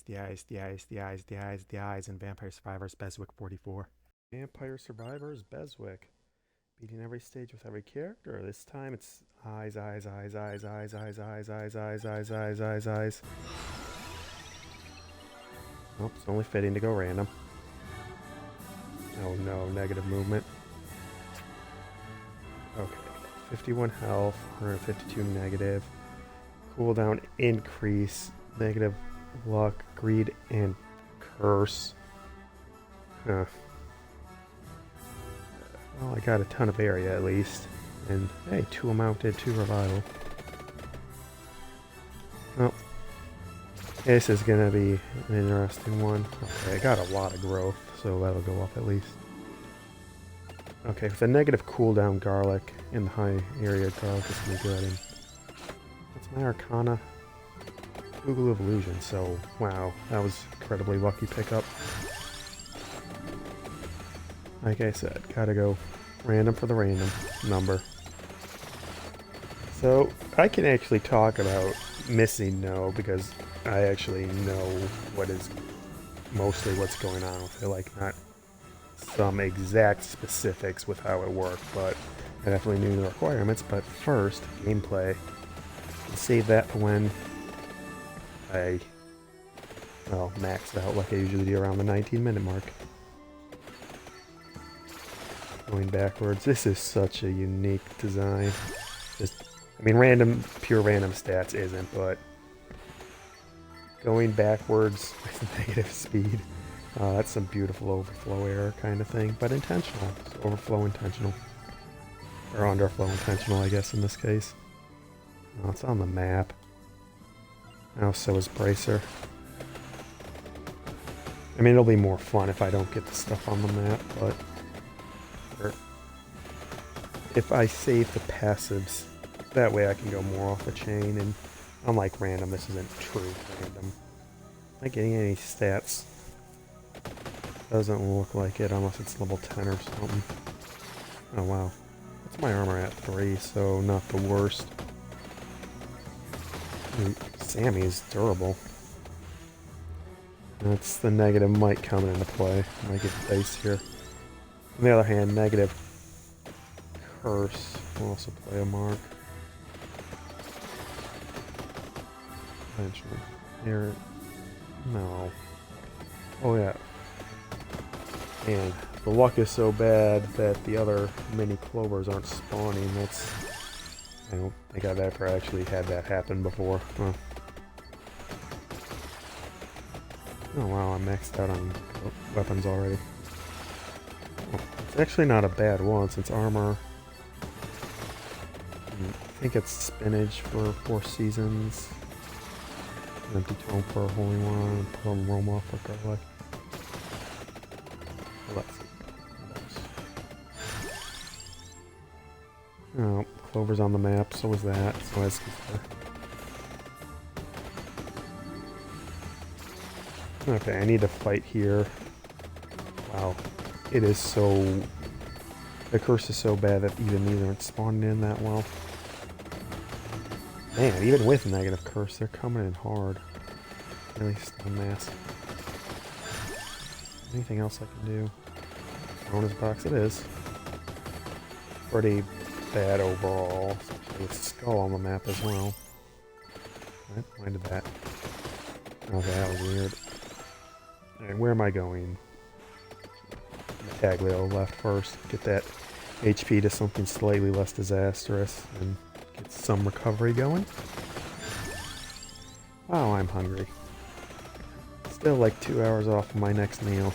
the eyes in Vampire Survivors BESWEC 44. Vampire Survivors BESWEC. Beating every stage with every character. This time it's eyes. Oh, it's only fitting to go random. Oh no, negative movement. Okay, 51 health, 152 negative. Cooldown increase, negative luck, greed, and curse. Huh. Well, I got a ton of area at least. And hey, 2 mounted, 2 revival. Well, this is gonna be an interesting one. Okay, I got a lot of growth, so that'll go up at least. Okay, with a negative cooldown garlic in the high area, garlic is gonna be good. And what's my arcana? Google of Illusion, so wow, that was incredibly lucky pickup. Like I said, gotta go random for the random number. So I can actually talk about missing no because I actually know what is mostly what's going on with it, like not some exact specifics with how it worked, but I definitely knew the requirements. But first, gameplay. Save that for when I, well, maxed out like I usually do around the 19-minute mark. Going backwards. This is such a unique design. Just, I mean, pure random stats isn't, but going backwards with negative speed, that's some beautiful overflow error kind of thing, but intentional. So overflow intentional. Or underflow intentional, I guess, in this case. Oh, it's on the map. Now so is Bracer. I mean, it'll be more fun if I don't get the stuff on the map, but if I save the passives, that way I can go more off the chain, and unlike random, this isn't true random. Not getting any stats. Doesn't look like it unless it's level 10 or something. Oh wow. What's my armor at? 3, so not the worst. Sammy is durable. That's the negative might come into play. Might get dice here. On the other hand, negative curse will also play a mark. Eventually. Here. No. Oh yeah. And the luck is so bad that the other mini clovers aren't spawning. That's... I don't think I've ever actually had that happen before. Huh. Oh wow, I'm maxed out on weapons already. Oh, it's actually not a bad one since armor... I think it's spinach for 4 seasons. Empty tome for a holy one, plum aroma for garlic. Let's see. Oh, clover's on the map, so is that. So is okay, I need to fight here. Wow. It is so... The curse is so bad that even these aren't spawning in that well. Man, even with negative curse, they're coming in hard. Really stun mass. Anything else I can do? Bonus box it is. Pretty bad overall. Especially with Skull on the map as well. Why did that? Okay, that was weird. Alright, where am I going? Taglio left first. Get that HP to something slightly less disastrous and get some recovery going. Wow, I'm hungry. Still like 2 hours off of my next meal.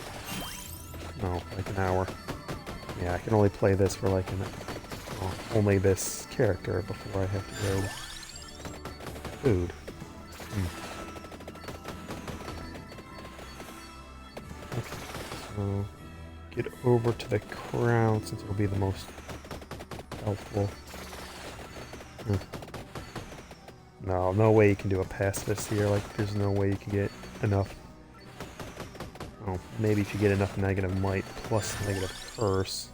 No, like an hour. Yeah, I can only play this for like only this character before I have to go food. Okay, so get over to the crown since it'll be the most helpful. No, no way you can do a pacifist here. Like, there's no way you can get enough. Oh, maybe if you get enough negative might plus negative curse.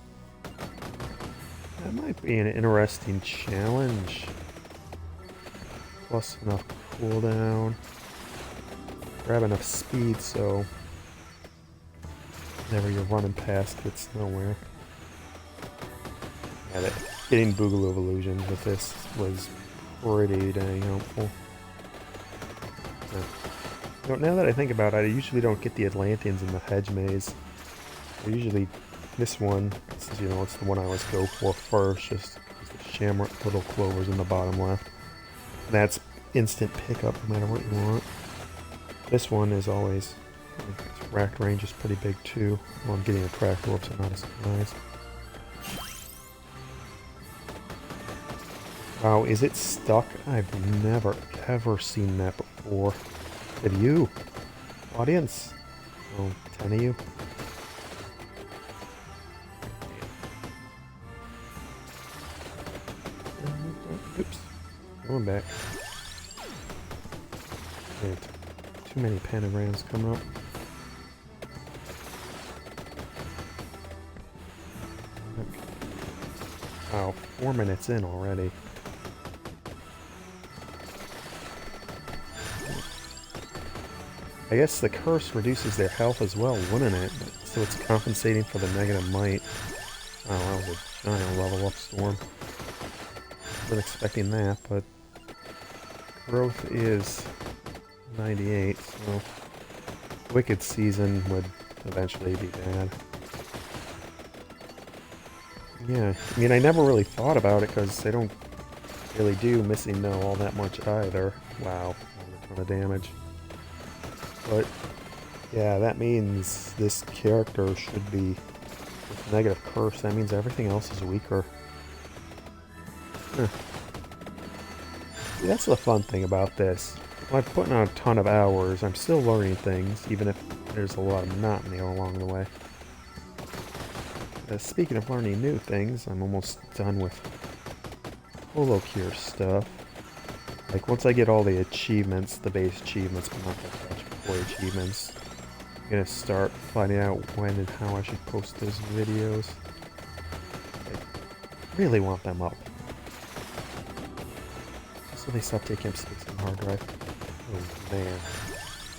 That might be an interesting challenge. Plus enough cooldown. grab enough speed so whenever you're running past it's nowhere. Yeah, getting Boogaloo of Illusion with this was pretty dang helpful. You know, now that I think about it, I usually don't get the Atlanteans in the hedge maze. I usually, this one, you know, it's the one I always go for first, just the shamrock little clovers in the bottom left. And that's instant pickup no matter what you want. This one is always, its rack range is pretty big too. Well, I'm getting a cracked orb, so not as nice. Wow, is it stuck? I've never ever seen that before. Have you? Audience? Oh, 10 of you? Oops. Going back. Man, too many pentagrams coming up. Okay. Wow, 4 minutes in already. I guess the curse reduces their health as well, wouldn't it? So it's compensating for the negative might. Oh, that was a giant level up storm. Wasn't expecting that, but growth is 98, so Wicked Season would eventually be bad. Yeah, I mean, I never really thought about it because they don't really do Missing No all that much either. Wow, a ton of damage. But, yeah, that means this character should be with negative curse. That means everything else is weaker. Huh. See, that's the fun thing about this. When I'm putting on a ton of hours, I'm still learning things, even if there's a lot of monotony along the way. Speaking of learning new things, I'm almost done with Holocure stuff. Like, once I get all the achievements, the base achievements, but not the statutory achievements, I'm gonna start finding out when and how I should post those videos. I really want them up. So they stop taking up space on the hard drive. Oh man.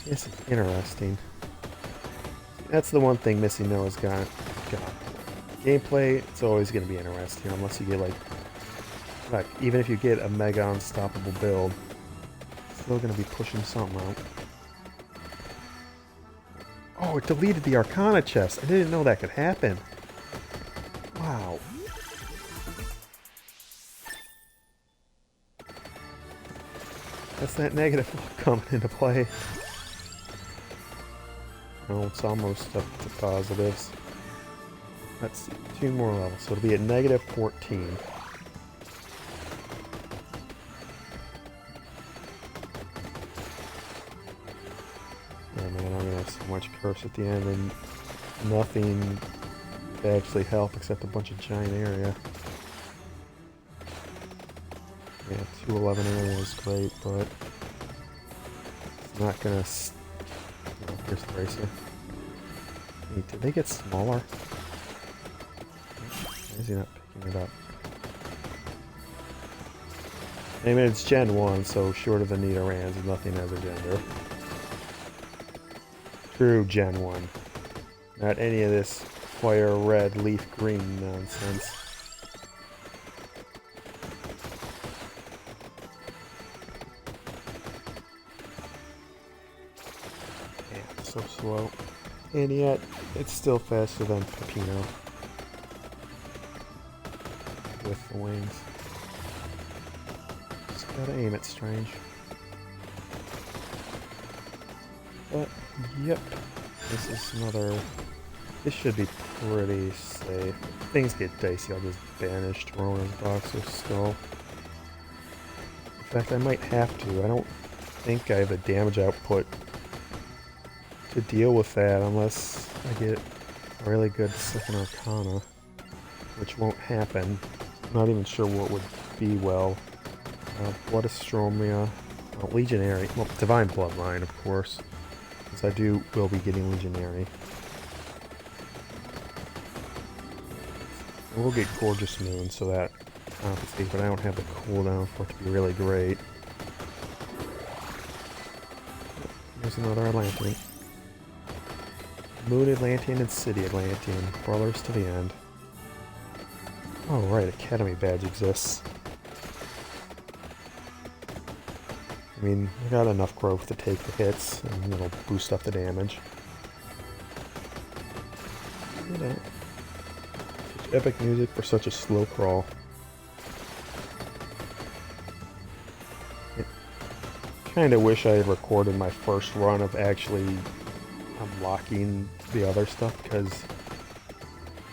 This is interesting. That's the one thing Missing No has got. Gameplay, it's always gonna be interesting unless you get like even if you get a mega unstoppable build, it's still gonna be pushing something out. Oh, it deleted the Arcana chest. I didn't know that could happen. Wow. That's that negative coming into play. Oh, it's almost up to positives. Let's see, 2 more levels, so it'll be at negative 14. Oh man, I'm gonna have so much curse at the end and nothing to actually help except a bunch of giant area. Yeah, 211 area is great, but it's not gonna. Oh, here's the racer. Wait, did they get smaller? Why is he not picking it up? I mean, it's Gen 1, so short of the Nidorans, nothing has a gender. True Gen 1. Not any of this fire red, leaf green nonsense. Yeah, so slow. And yet, it's still faster than Pepino. With the wings. Just gotta aim it, Strange. But, yep. This is another... This should be pretty safe. If things get dicey, I'll just banish Torona's box or skull. In fact, I might have to. I don't think I have a damage output to deal with that unless I get a really good second Arcana, which won't happen. I'm not even sure what would be well. Blood Astromia, Legionary, well, Divine Bloodline, of course, because I will be getting Legionary. And we'll get Gorgeous Moon, so that compensates, but I don't have the cooldown for it to be really great. There's another Atlantean. Moon Atlantean and City Atlantean. Brothers to the end. Oh right, Academy badge exists. I mean, I got enough growth to take the hits, and it'll boost up the damage. Look at that. Such epic music for such a slow crawl. Kinda wish I had recorded my first run of actually unlocking the other stuff, because,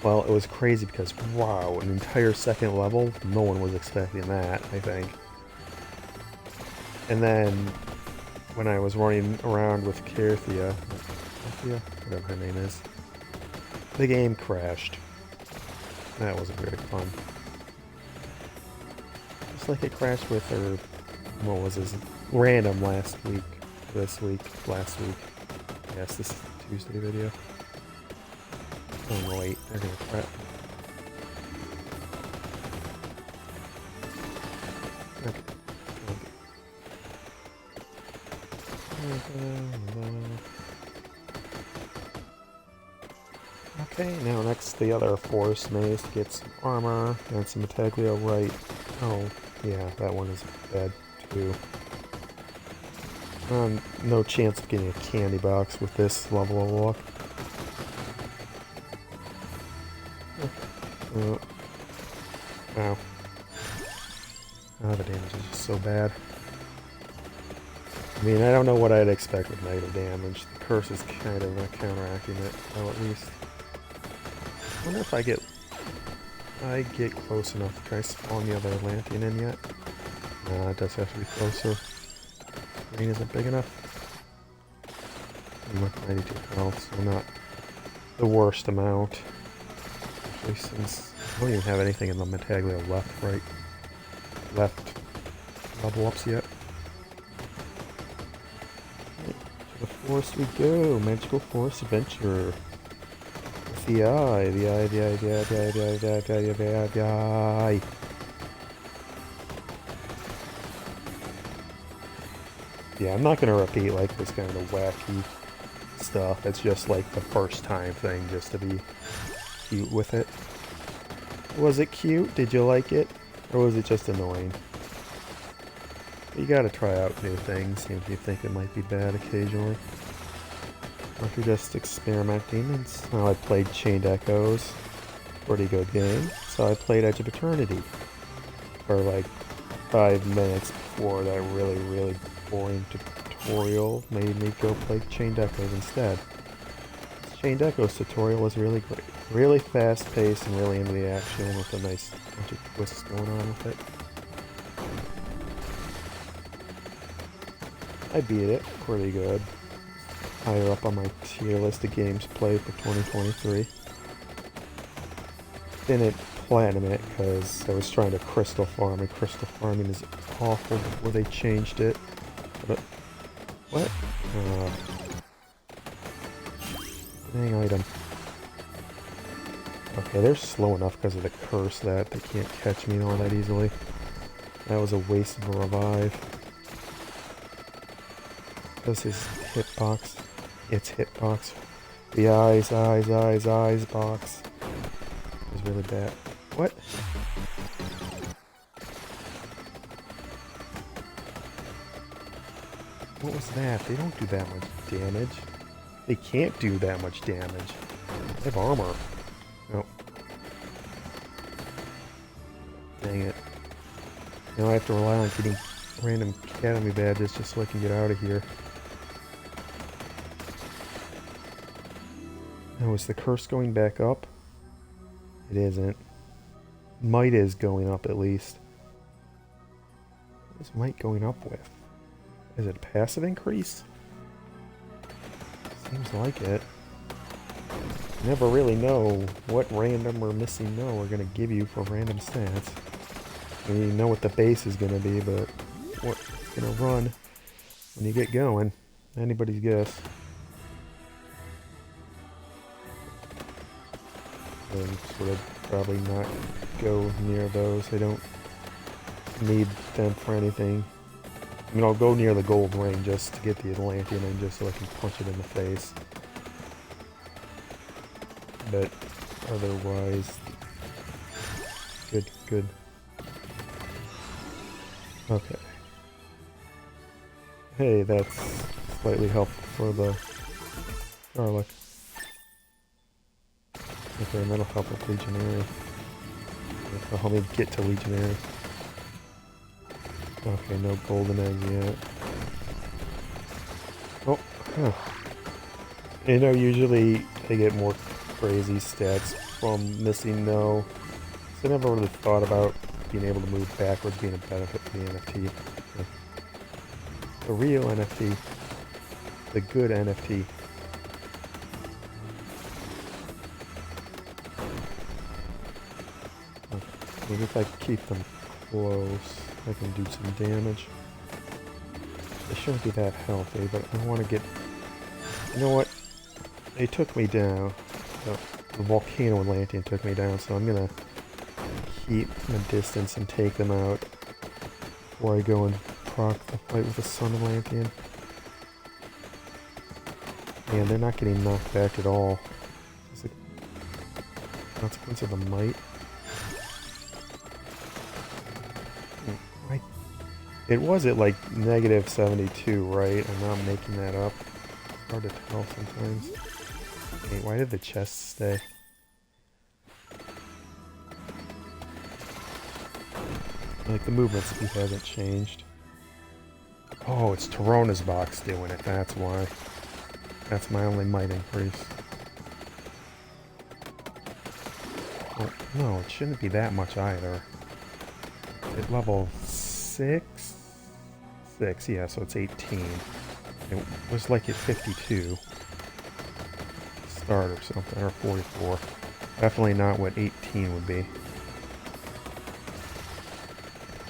well, it was crazy because, wow, an entire second level? No one was expecting that, I think. And then, when I was running around with Kerthia, whatever her name is, the game crashed. That wasn't very fun. Just like it crashed with her, what was this, random last week, last week. Yes, this is the Tuesday video. Oh wait, they're gonna crap. Okay, now next the other forest maze to get some armor and some Metaglio right. Oh, yeah, that one is bad too. No chance of getting a candy box with this level of luck. Wow. Oh, the damage is just so bad. I mean, I don't know what I'd expect with negative damage. The curse is kind of not counteracting it, though, at least. I wonder if I get close enough. Can I spawn the other Atlantean in yet? Nah, it does have to be closer. Screen isn't big enough. I'm with 92 health, so not the worst amount. Especially since I don't even have anything in the Metaglio left level ups yet. To the forest we go. Magical forest adventure. With the eye. Yeah, I'm not gonna repeat like this kind of wacky stuff. It's just like the first time thing, just to be cute with it. Was it cute? Did you like it? Or was it just annoying? You gotta try out new things, even if you think it might be bad occasionally. Or if you're just experimenting. And so I played Chained Echoes. Pretty good game. So I played Edge of Eternity for like 5 minutes before that really boring tutorial made me go play Chained Echoes instead. Chained Echoes tutorial was really great. Really fast paced and really into the action with a nice bunch of twists going on with it. I beat it pretty good. Higher up on my tier list of games played for 2023. Didn't platinum it because I was trying to crystal farm, and crystal farming is awful before they changed it. But what? Dang item. Okay, they're slow enough because of the curse that they can't catch me all that easily. That was a waste of a revive. This is hitbox. It's hitbox. The eyes box is really bad. What? What was that? They don't do that much damage. They can't do that much damage. They have armor. Nope. Dang it. Now I have to rely on getting random academy badges just so I can get out of here. Now is the curse going back up? It isn't. Might is going up at least. What is might going up with? Is it a passive increase? Seems like it. You never really know what random or missing no are going to give you for random stats. I mean, you know what the base is going to be, but what it's going to run when you get going. Anybody's guess. And sort of probably not go near those. They don't need them for anything I mean, I'll go near the gold ring just to get the Atlantean in, just so I can punch it in the face. But otherwise, good, good. Okay. Hey, that's slightly helpful for the garlic. Okay, and that'll help with Legionary. That'll help me get to Legionary. Okay, no golden eggs yet. Oh, huh. You know, usually I get more crazy stats from missing no. So I never really thought about being able to move backwards being a benefit for the NFT. The real NFT. The good NFT. Okay. Maybe if I keep them close, I can do some damage. They shouldn't be that healthy, but I want to get... You know what? They took me down. The Volcano Atlantean took me down, so I'm gonna keep my distance and take them out before I go and proc the fight with the Sun Atlantean. Man, they're not getting knocked back at all. It's a consequence of the might. It was at like negative 72, right? I'm not making that up. It's hard to tell sometimes. Wait, why did the chest stay? Like, the movement speed hasn't changed. Oh, it's Torona's box doing it, that's why. That's my only might increase. Oh, no, it shouldn't be that much either. At level 6? 6, yeah, so it's 18. It was like at 52. Start or something, or 44. Definitely not what 18 would be.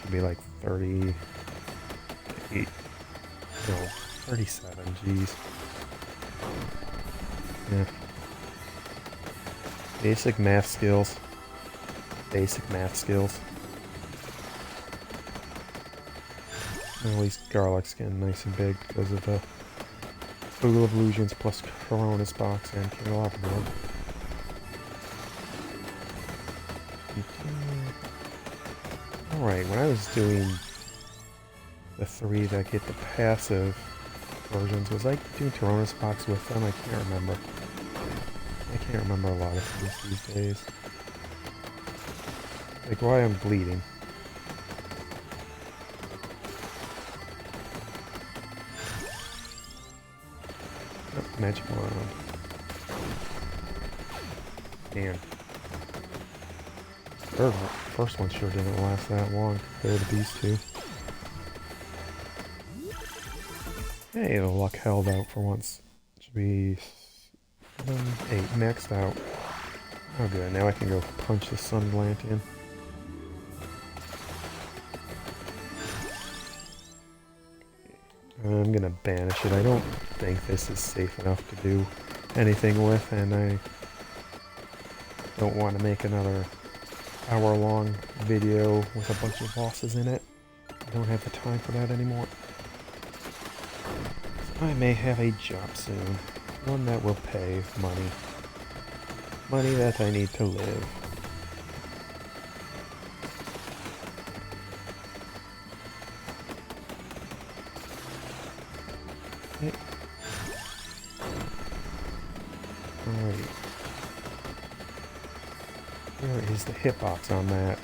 Should be like 38. No, 37, jeez. Yeah. Basic math skills. Basic math skills. At least Garlic's getting nice and big because of the Fool of Illusions plus Corona's box and Candelabra. Alright, when I was doing the 3 that get the passive versions, was I doing Torona's box with them? I can't remember. I can't remember a lot of things these days. Like why I'm bleeding. Oh, magic wand. Damn. First one sure didn't last that long compared to these two. Hey, the luck held out for once. Should be 7, 8, maxed out. Oh good, now I can go punch the Sun Atlantean. I'm gonna banish it. I don't think this is safe enough to do anything with, and I don't want to make another hour-long video with a bunch of bosses in it. I don't have the time for that anymore. So I may have a job soon. One that will pay money. Money that I need to live. Okay. Alright. Where is the hitbox on that?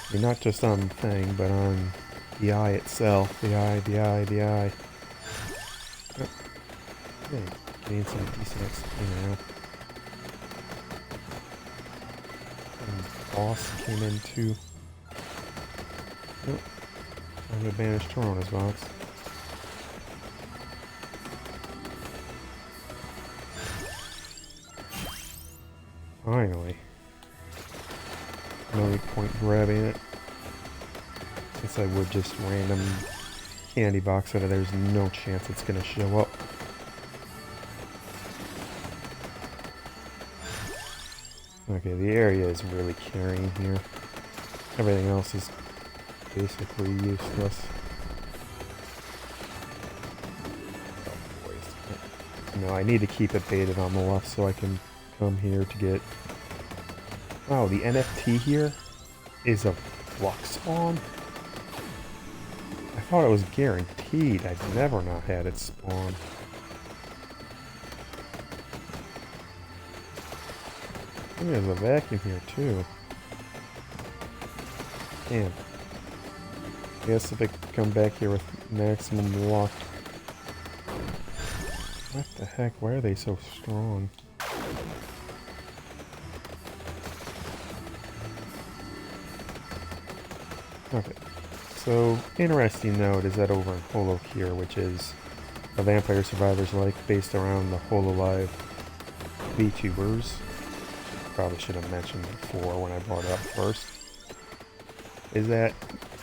I mean, not just on the thing, but on the eye itself. The eye. Oh. Okay, getting some decent XP now. And boss came in too. Nope. I'm gonna banish Torona's box. Finally. No point grabbing it. Since I would just random candy box it, there's no chance it's gonna show up. Okay, the area is really carrying here. Everything else is basically useless. Oh, boys. No, I need to keep it baited on the left so I can come here to get... Wow, the NFT here is a flux spawn? I thought it was guaranteed. I've never not had it spawn. Maybe there's a vacuum here too. Damn. I guess if I come back here with maximum luck. What the heck? Why are they so strong? Okay. So, interesting note is that over in HoloCure, which is a Vampire Survivors like based around the HoloLive VTubers. Probably should have mentioned before when I brought it up first. Is that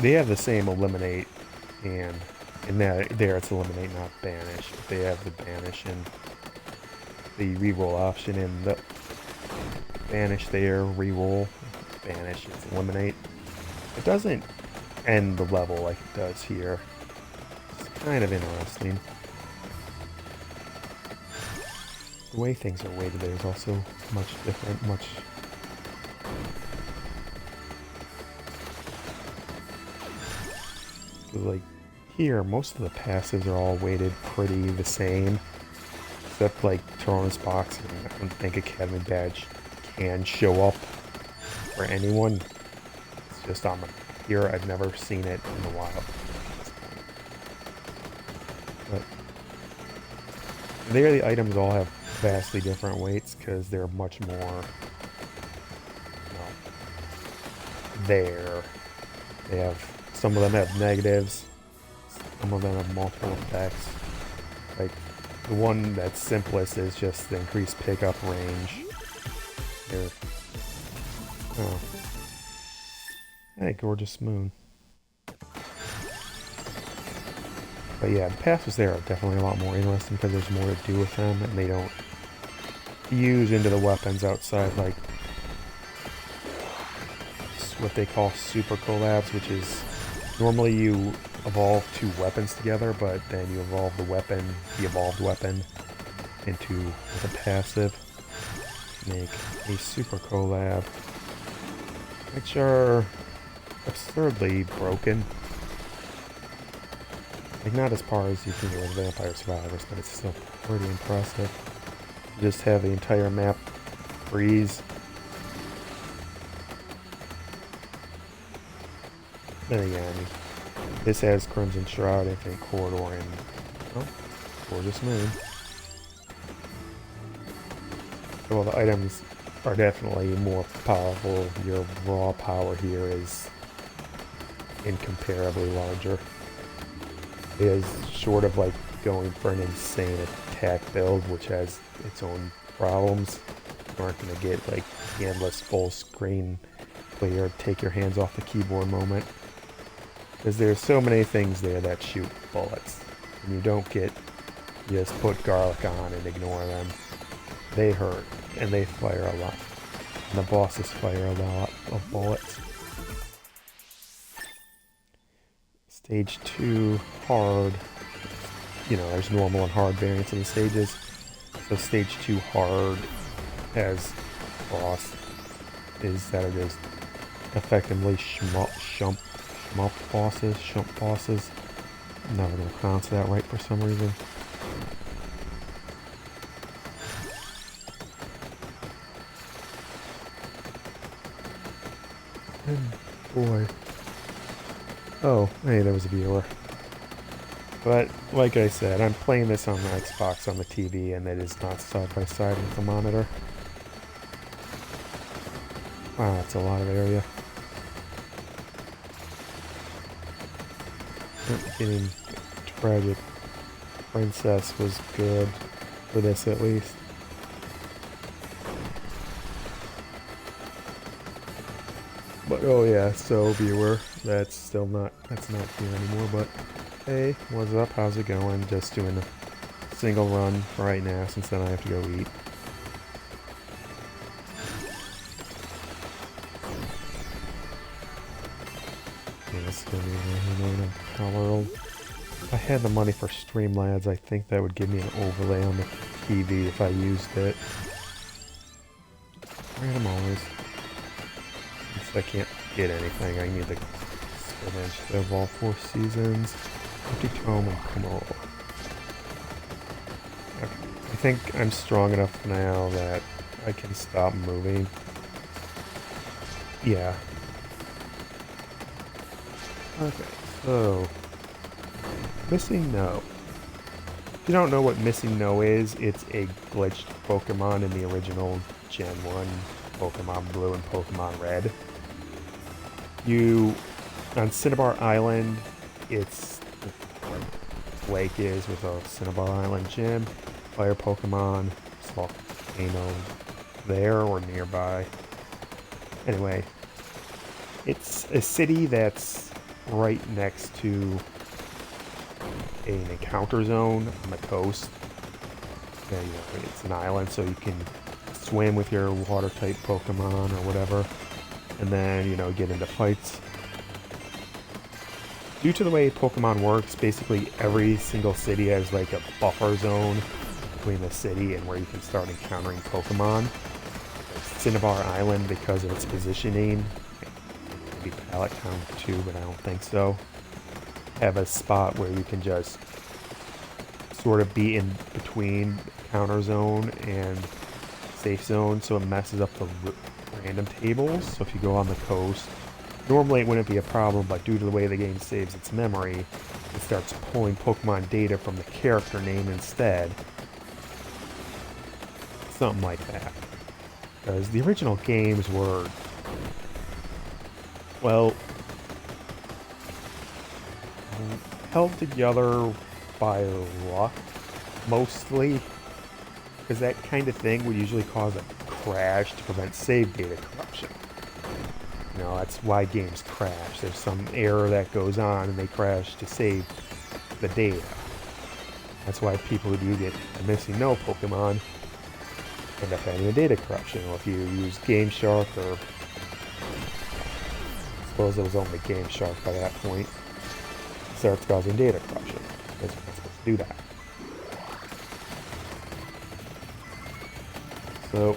they have the same eliminate, and in that there it's eliminate, not banish. But they have the banish and the reroll option, and the banish there, reroll, banish, it's eliminate. It doesn't end the level like it does here. It's kind of interesting. The way things are weighted there is also much different, much... Like, here, most of the passives are all weighted pretty the same. Except, like, Toronto's box, and I don't think Academy Badge can show up for anyone. It's just on the... Here, I've never seen it in the wild. But... There, the items all have vastly different weights because they're much more, you know, there. They have, some of them have negatives, some of them have multiple effects. Like, the one that's simplest is just the increased pickup range. Here. Oh. Hey, gorgeous moon. But yeah, the passives there are definitely a lot more interesting because there's more to do with them, and they don't use into the weapons outside, like what they call super collabs, which is normally you evolve two weapons together, but then you evolve the weapon, the evolved weapon, into the passive. Make a super collab, which are absurdly broken. Like, not as far as you can get with Vampire Survivors, but it's still pretty impressive. You just have the entire map freeze. Then again, this has Crimson Shroud, Infinite Corridor, and, oh, gorgeous moon. So while the items are definitely more powerful, your raw power here is incomparably larger. It is sort of like going for an insane attack build, which has its own problems. You aren't going to get like the endless full screen clear, take your hands off the keyboard moment. Because there's so many things there that shoot bullets. And you don't get, you just put garlic on and ignore them. They hurt, and they fire a lot. And the bosses fire a lot of bullets. Stage 2, hard. You know, there's normal and hard variants in the stages. So stage 2 hard has boss is that it is effectively shump bosses. I'm never going to pronounce that right for some reason. And boy. Oh, hey, there was a viewer. But, like I said, I'm playing this on the Xbox on the TV, and it is not side by side with the monitor. Wow, that's a lot of area. Getting Tragic Princess was good, for this at least. But oh yeah, so viewer, that's not here anymore, but hey, what's up, how's it going? Just doing a single run right now, since then I have to go eat. Yeah, this is gonna million on power. If I had the money for Streamlabs, I think that would give me an overlay on the TV if I used it. Random always. Since I can't get anything, I need the spinach of all 4 seasons. Empty Tome and Komodo. Okay. I think I'm strong enough now that I can stop moving. Yeah. Okay, so Missing No. If you don't know what Missing No is, it's a glitched Pokemon in the original Gen 1 Pokemon Blue and Pokemon Red. On Cinnabar Island, it's the lake is with a Cinnabar Island gym, fire Pokemon, small volcano there or nearby. Anyway, it's a city that's right next to an encounter zone on the coast. Yeah, it's an island, so you can swim with your water-type Pokemon or whatever, and then, get into fights. Due to the way Pokemon works, basically every single city has like a buffer zone between the city and where you can start encountering Pokemon. Cinnabar Island, because of its positioning, maybe Pallet Town too, but I don't think so, have a spot where you can just sort of be in between counter zone and safe zone, so it messes up the random tables. So if you go on the coast, normally it wouldn't be a problem, but due to the way the game saves its memory, it starts pulling Pokemon data from the character name instead. Something like that. Because the original games were, well, held together by luck, mostly. Because that kind of thing would usually cause a crash to prevent save data corruption. That's why games crash. There's some error that goes on and they crash to save the data. That's why people who do get a Missing No Pokemon end up having a data corruption. Or if you use Game Shark, or I suppose it was only Game Shark by that point, it starts causing data corruption. It's not supposed to do that. So,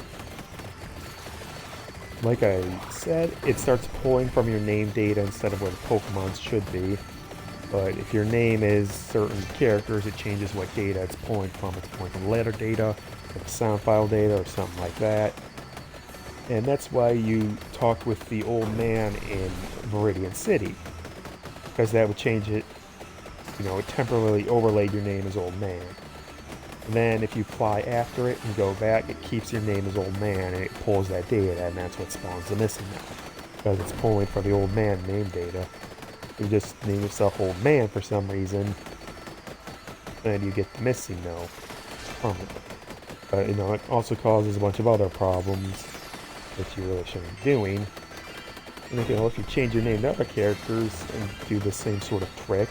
like I said, it starts pulling from your name data instead of where the Pokemon's should be. But if your name is certain characters, it changes what data it's pulling from. It's pulling from letter data, from sound file data, or something like that. And that's why you talked with the old man in Viridian City. Because that would change it, it temporarily overlaid your name as Old Man. And then if you fly after it and go back, it keeps your name as Old Man, and it pulls that data, and that's what spawns the Missing No. Because it's pulling for the Old Man name data. You just name yourself Old Man for some reason, and you get the Missing No permanently. But, it also causes a bunch of other problems that you really shouldn't be doing. And if you change your name to other characters and do the same sort of trick,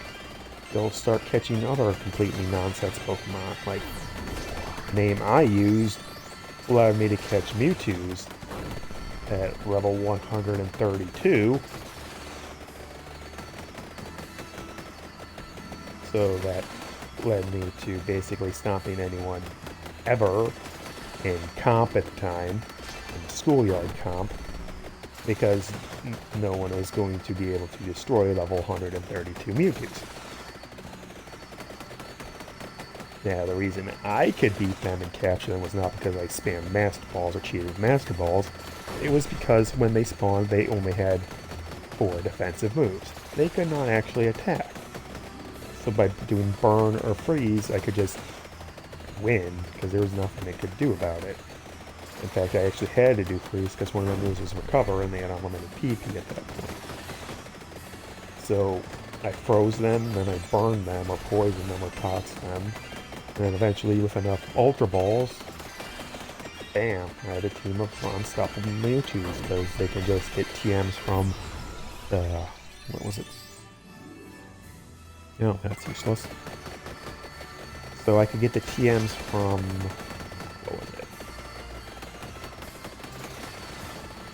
they'll start catching other completely nonsense Pokemon. Like, the name I used allowed me to catch Mewtwo's at level 132. So that led me to basically stomping anyone ever in comp at the time, in the schoolyard comp, because no one was going to be able to destroy level 132 Mewtwo's. Now, the reason I could beat them and capture them was not because I spammed Master Balls or cheated with Master Balls. It was because when they spawned, they only had 4 defensive moves. They could not actually attack. So by doing Burn or Freeze, I could just win, because there was nothing they could do about it. In fact, I actually had to do Freeze, because one of their moves was Recover, and they had unlimited PP at that point. So I froze them, then I burned them, or poisoned them, or toxed them. And then eventually, with enough Ultra Balls, bam, I had a team of unstoppable Mewtwo's, because they can just get TMs from, what was it? No, that's useless. So I could get the TMs from, what was it?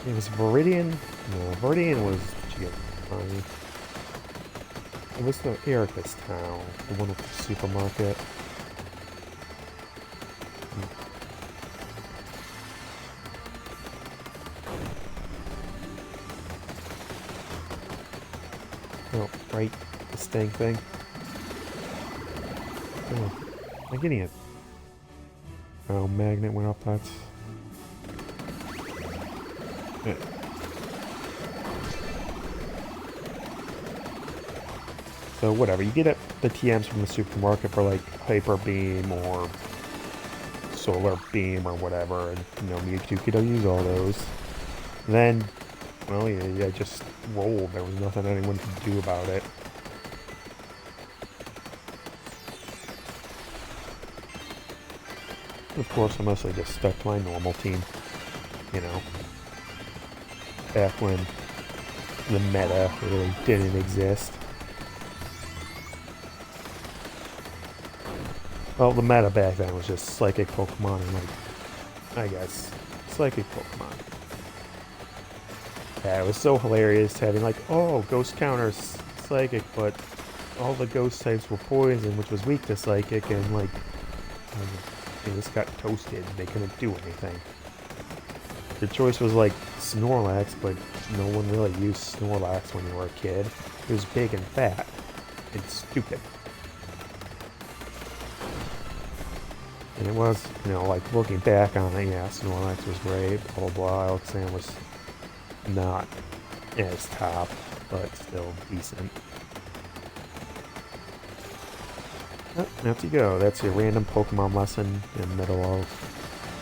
It was Viridian? No, Viridian was, It was the Erica's town, the one with the supermarket. Oh, right, the stang thing. Oh, am I getting it? Oh, magnet went off, that's... Yeah. So whatever, you get the TMs from the supermarket for like Hyper Beam or Solar Beam or whatever, and you know, Mewtwo could use all those. Then, well, yeah, just rolled. There was nothing anyone could do about it. Of course, I mostly just stuck to my normal team, you know, back when the meta really didn't exist. Well, the meta back then was just Psychic Pokemon and, like, I guess, Psychic Pokemon. Yeah, it was so hilarious having, like, oh, Ghost counters Psychic, but all the Ghost types were Poison, which was weak to Psychic, and, like, they just got toasted. They couldn't do anything. The choice was, like, Snorlax, but no one really used Snorlax when you were a kid. It was big and fat. It's stupid. And it was, you know, like, looking back on it, yeah, Snorlax was great, blah, blah, blah. Alexander was not as top, but still decent. Oh, out you go. That's your random Pokemon lesson in the middle of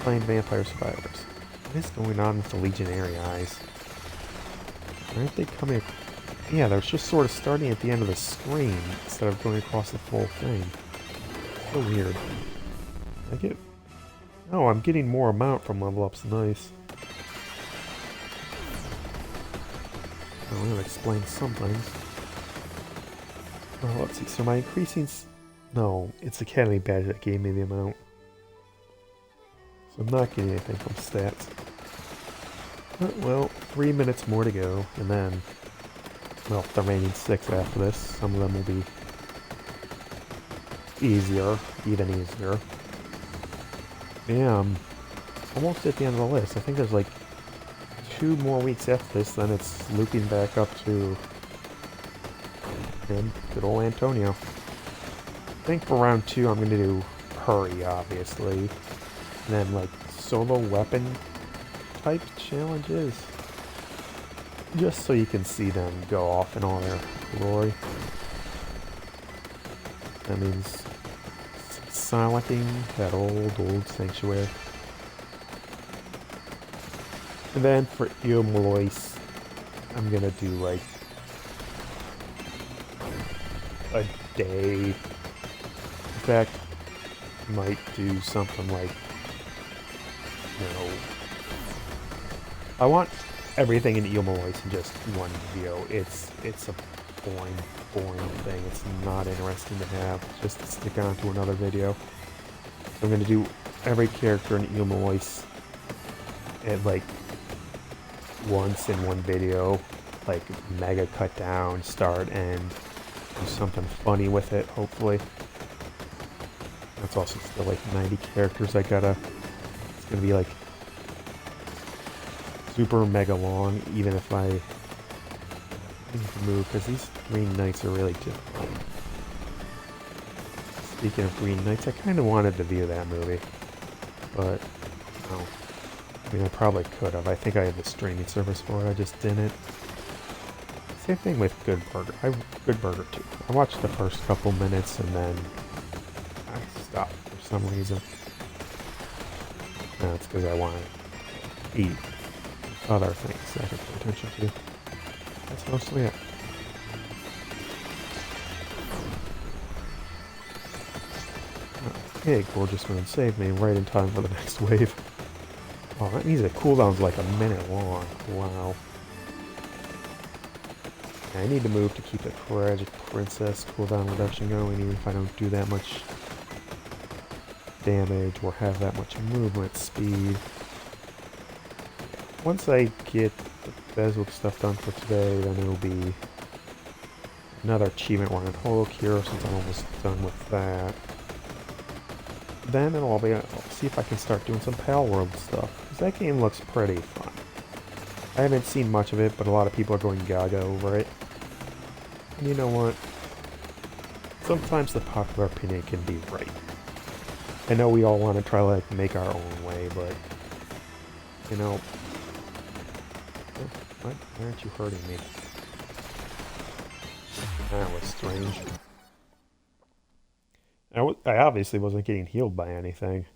playing Vampire Survivors. What is going on with the Legionary eyes? Aren't they coming... Yeah, they're just sort of starting at the end of the screen instead of going across the full thing. So weird. I get... Oh, I'm getting more amount from level ups. Nice. Oh, I'm gonna explain some things. Well, let's see. So my increasing... No, it's Academy Badge that gave me the amount. So I'm not getting anything from stats. Well, 3 minutes more to go, and then... Well, the remaining 6 after this. Some of them will be... easier. Even easier. Yeah, I'm almost at the end of the list. I think there's like 2 more weeks after this, then it's looping back up to and good old Antonio. I think for round 2 I'm going to do Hurry, obviously. And then like solo weapon type challenges. Just so you can see them go off in all their glory. That means silencing that old sanctuary. And then for Eomalois, I'm gonna do like a day. In fact, might do something like, you know, I want everything in Eomalois in just one video. It's a boring thing. It's not interesting to have, just to stick on to another video. I'm going to do every character in Eomalois at like once in one video, like mega cut down, start, end, do something funny with it, hopefully. That's also still like 90 characters I gotta, it's going to be like super mega long, even if I move, because these Green Knights are really difficult. Speaking of Green Knights, I kind of wanted to view that movie, but no. I mean, I probably could have. I think I had the streaming service for it. I just didn't. Same thing with Good Burger. Good Burger too. I watched the first couple minutes and then I stopped for some reason. No, it's because I want to eat other things I can pay attention to. That's mostly it. Okay, Gorgeous Moon saved me right in time for the next wave. Oh, that means the cooldown's like a minute long. Wow. I need to move to keep the Tragic Princess cooldown reduction going, even if I don't do that much damage or have that much movement speed. Once I get the BESWEC stuff done for today, then it'll be Another achievement one and Holo Cure since I'm almost done with that. Then I'll see if I can start doing some Pal World stuff, because that game looks pretty fun. I haven't seen much of it, but a lot of people are going gaga over it. And you know what? Sometimes the popular opinion can be right. I know we all want to try to like make our own way, but you know, why aren't you hurting me? That was strange. I obviously wasn't getting healed by anything.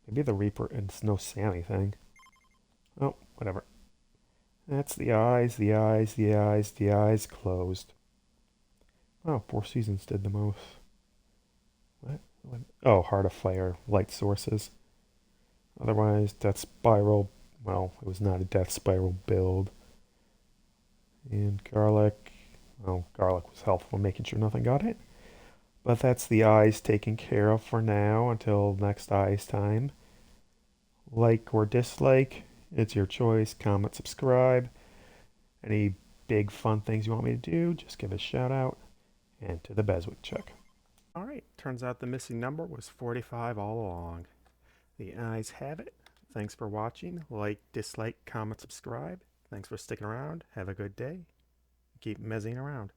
Maybe the Reaper and Snow Sammy thing. Oh, whatever. That's the eyes, the eyes, the eyes, the eyes closed. Oh, Four Seasons did the most. What? Oh, Heart of Fire, light sources. Otherwise, Death Spiral, well, it was not a Death Spiral build. And Garlic, well, Garlic was helpful in making sure nothing got it. But that's the eyes taken care of for now until next eyes time. Like or dislike, it's your choice. Comment, subscribe. Any big fun things you want me to do, just give a shout out. And to the BESWEC check. Alright, turns out the missing number was 45 all along. The eyes have it. Thanks for watching. Like, dislike, comment, subscribe. Thanks for sticking around. Have a good day. Keep mezzying around.